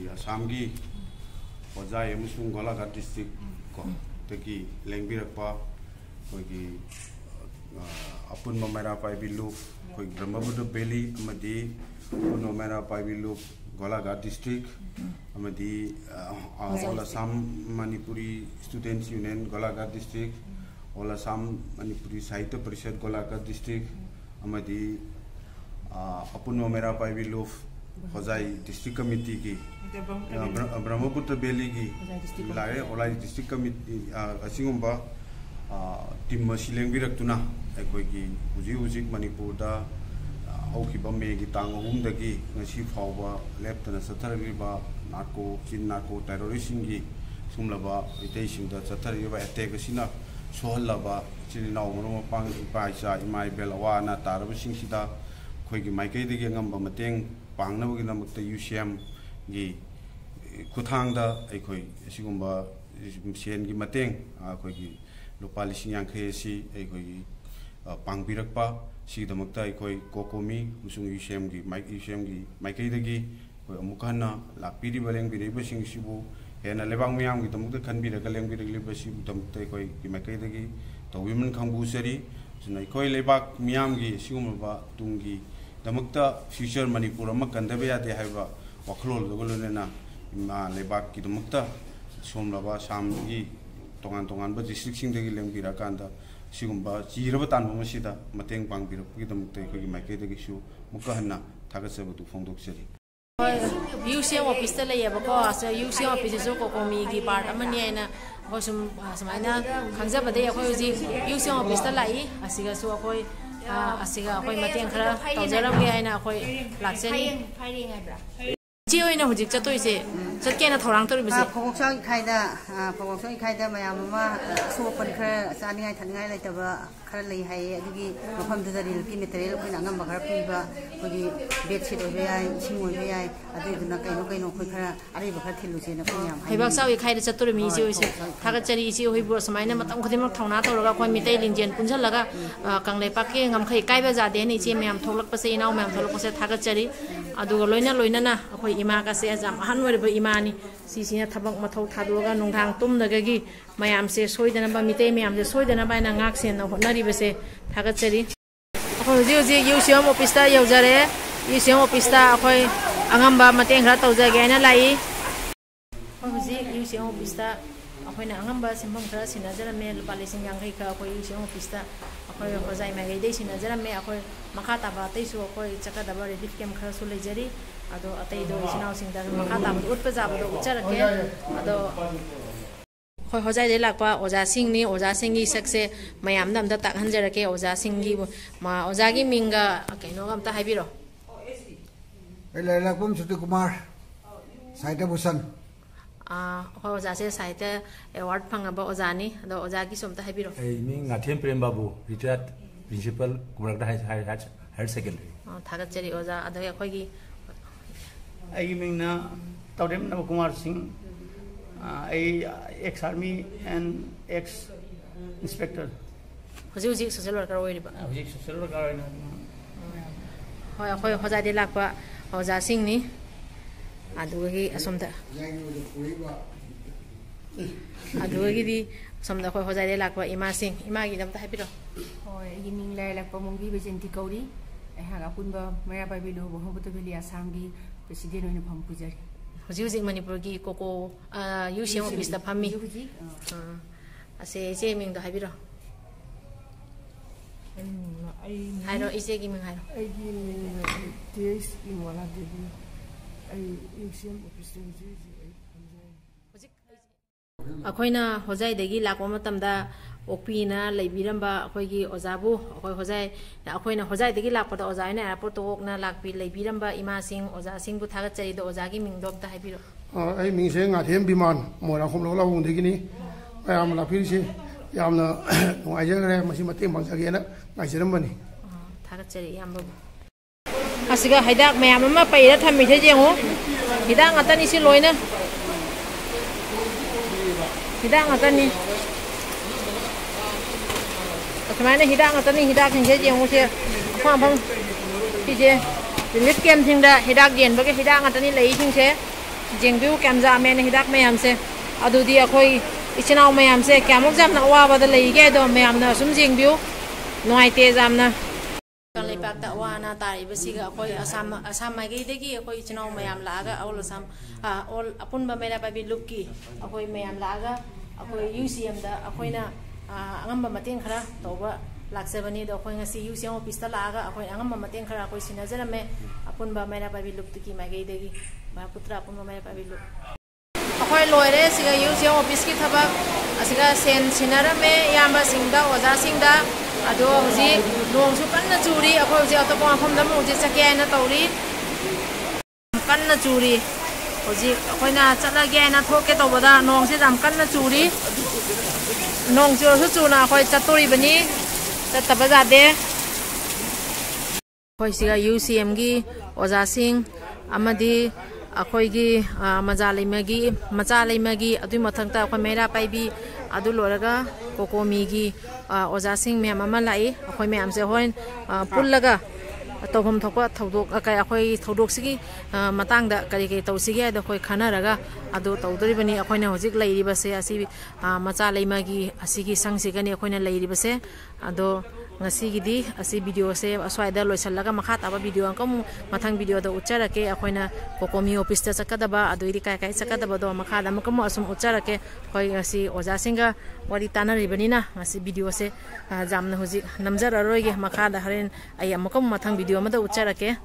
असम की ओजाई गोलाघाट डिस्ट्रिक्ट को लेंबीरप अपुन मैरा पाइबिलू ब्रह्मपुत्र वैली अपुन मैरा पाइबिलू Golaghat district all Assam Manipuri students union Golaghat district all Assam Manipuri Sahitya Parishad Golaghat district अपुन मैरा पाइबिलू होजाई डिस्ट्रिक्ट कमिटी की ब्रह्मपुत्र वैली की लारे ओलाई डिस्ट्रिक्ट कमिटी असिगुम्बा टीम लेंबीरक्तुना अखोगी हुजिक मणिपुर मे की तांग अहुमदगी ngasi फाउबा लेप्तना चथरगिबा नार्को टेररिस्ट की सुमलबा इतैसिंगदा चथरगिबा अटैक असिना सोहलबा चिनिनाव मरो मपांग इपाइचा इमाइ बेलवाना तारबसिंगसिदा अखोगी माइकैदगी ngamba mateng पांगनबगिदमक्ता यूसीएम की खुथांगदा अखोई असिगुम्बा सेन की मतेंग अखोगी लुपा लिसिंग यांखै असि अखोगी पांगबिरक्पा सिगदमक्ता अखोई कोकोमी मुसुंग यूसीएम की माइकैदगी अमुकहन्ना लाक्पिरिबा लेंबिरिबसिंगसिबु हेना लेबांग मियामगिदमक्ता खनबिरगा लेंबिरगलिबसिबुदमक्ता अखोई की माइकैदगी तौविमन खांबुसरी जुना अखोई लेबाक मियामगी सिगुम्बा तुंगी दमक्ता फ्यूचर मणिपुर कंदब यादे है वखलोलना इमा लेबाक की दमक्ता सोमलबा साम की तोान तोान डिस्ट्रिक्ट लेंबीरकान सिगुम्बा चीरब तानबमसिदा मतेंग पांगबिरपगिदमक्ता अखोगी माइकैदगिसु मुक्कहन्ना थागतजबदु फोंदोक्चरी यूसीएम ऑफिस लेबको यूसीएम ऑफिस कोकोमी की पार्ट अमनी है सूमायना खंजबदे यूसीएम ऑफिस लाई अखोई मतेंग खरा तौजरमगे है लाचरी इचे होइना हुजिक चतोइसे चतकेना थौरांग तोरिबसे फोगोक्साव इखाइदा मयाम अमा सोपन खरा चानिङाइ थानिङाइ लेतबा खरा लई हाय अदुगी मफमदुदा रिलकी मटेरियल अखोइना अंगम खरा पीबा अखोगी बेडशीट ओइबे याय इसिंग ओइबे याय अदुदुना कइनो अखोइ खरा अरिबा खरा थिलुसेना मयाम हैबाक्साव इखाइदा चतोरिमि इचे होइसे थागतचरी इचे होइबो समाइना मतम खदिमक थौना तौरगा अखोइ मितै लिंजेन पुंजलगा कंगलेपाके ngमखै काइबा जादे नि इचे मयाम थोलकपसे इनाव मयाम थोलकपसे थागतचरी अदुगा लोइना अखोइ इमा कासे जाम अहन ओइबा इमानी सिसिना थबक मथौ थादोगा नुंगांग तुमदगगी मयाम से सोइदनबा मितै मयाम से सोइदनबा ना ngak sen na honariबसे थागतचरी अखोइ जे यूसीएम ऑफिस ता यौजरे यूसीएम ऑफिस ता अखोइ अंगमबा मतेंग खरा तौजगे ना लाई अखोइ यूसीएम ऑफिस ता अखोइना अंगमबा सिमबम खरा सिनाजरमे लुपा लिसिंग यांखै खा अखोइ यूसीएम ऑफिस ता अखोइ होजाइ मागैदै सिनाजरमे अखोइ मखा ताबा तैसु अखोइ चकदबा रिलीफ कैम्प खरा सु लेजरी अदो अतैदो इसिनावसिंगदा मखा ताबा उठ्पा जाबदो उच्चरके अदो अखोइ होजाइदे लाक्पा ओजासिंगनी ओजासिंगी सकसे मयाम नमदा ताकहनजरके ओजासिंगी ओजागी मिंगा कैनोगा अमता हाइबिरो लैलाकपुम सुति कुमार साहित्य भूषण अखोइ ओजासे साहित्य अवार्ड फंगबा ओजानी अदो ओजागी सोमता हाइबिरो मिंग नाथेम प्रेम बाबू रिटायर्ड प्रिंसिपल कुमरगदा हायर सेकेंडरी थागतचरी ओजा अदो अखोइगी मिंगना Taorem Naba Kumar Singh ex army and ex inspector हुजिक सोशल वर्कर ओइरिबा हुजिक सोशल वर्कर ओइना होय अखोइ होजाइदे लाक्पा ओजा सिंहनी अदुगी असोमदा अदुगी असोमदा अखोइ होजाइदे लाक्पा इमा सिंह इमागी दमता हाइबिरो होय मिंग लाइलाक्पा मुंगी बेजेंती कौरी हागा पुनबा मैरा पाइबिलु ब्रह्मपुत्र वैली आसामगी प्रेसिडेंट ओइना फम पुजारी हुजिक मणिपुर की कोको यूसीएम ऑफिस ता फमी असे इचे मिंग द हाइबिरो हाइरो इचे की मिंग हाइरो टीएस इमोला देबी यूसीएम ऑफिस अखोइना होजाइदगी लाक्पा मतमदा ओपीना लेबिरंबा अखोइगी ओजाबु अखोइ होजाइ अखोइना होजाइदगी लाक्पदा ओजाइना एयरपोर्ट ओकना लाक्पि लेबिरंबा इमा सिंह ओजा सिंह बु थागतचरी दो ओजागी मिंगदोक्ता हाइबिरो आई मिंगसे ngathiem biman mora khomlo la hung digini ayam la phirisi yamna nuaijagre masi mateng bangjagena ngaiserambani थागतचरी यामबु असिगा हाइदाक मयाम अमा पैरा थमिथे जेंगो हिदाक ngatani si loina हिदाक ngatani असमाने हिदाक ngatani हिदाक हिंजे जेंगो से phong phong thì je relief camp thing da hidak gen ba ke hidak ngatani lei thing se jengbiu cam za men hidak mayam se adu di akhoi ichinau mayam se kamok jam na wa ba da lei ge do mayam na sum jengbiu noi te jam na kan le pak ta wa na ta ri basi ga akhoi asam mai ge de gi akhoi ichinau mayam la ga aul asam all apun ba mera ba bi lup ki akhoi mayam la ga akhoi UCM da akhoi na angam ba mateng khara to ba laksebani do akhoi ngasi UCM office ta la ga akhoi angam ba mateng khara akhoi sinajara me apun ba mera ba bi lup ki mai ge de gi ba putra apun ba mera ba bi lup akhoi loire siga UCM office ki thaba asiga sen sinara me yamba singda oja singda ado hoji nong su kanna churi akhoi hoji ato pa pham dam hoji chake na tawri kanna churi hoji akhoi na chala ge na thoke to bada nong se jam kanna churi nong chu su chu na akhoi chaturi bani chataba ja de akhoi siga UCM gi oja sing amadi akhoi gi macha leimagi adui mathangta akhoi mera paibi adu loraga kokomi gi oja sing me mama lai akhoi me amse hoin pullaga tawham thokwa thodok kai akhoi thodok sigi matang da kari kai tawsigi da khoi khana raga adu tawdri bani akhoi na hojik leiri base asi macha leimagi asigi sangsi gani akhoi na leiri base ado ngasi gidi asi video se aswaida loisalaga makha taba video angkam mathang video da ucharake akhoi na kokomi office ta chakadaba adu iri kai kai chakadaba do makha da makam asum ucharake khoi ngasi oja singa wari tanari bani na ngasi video se jamna hoji namjar aroige makha da haren ay makam mathang video ma da ucharake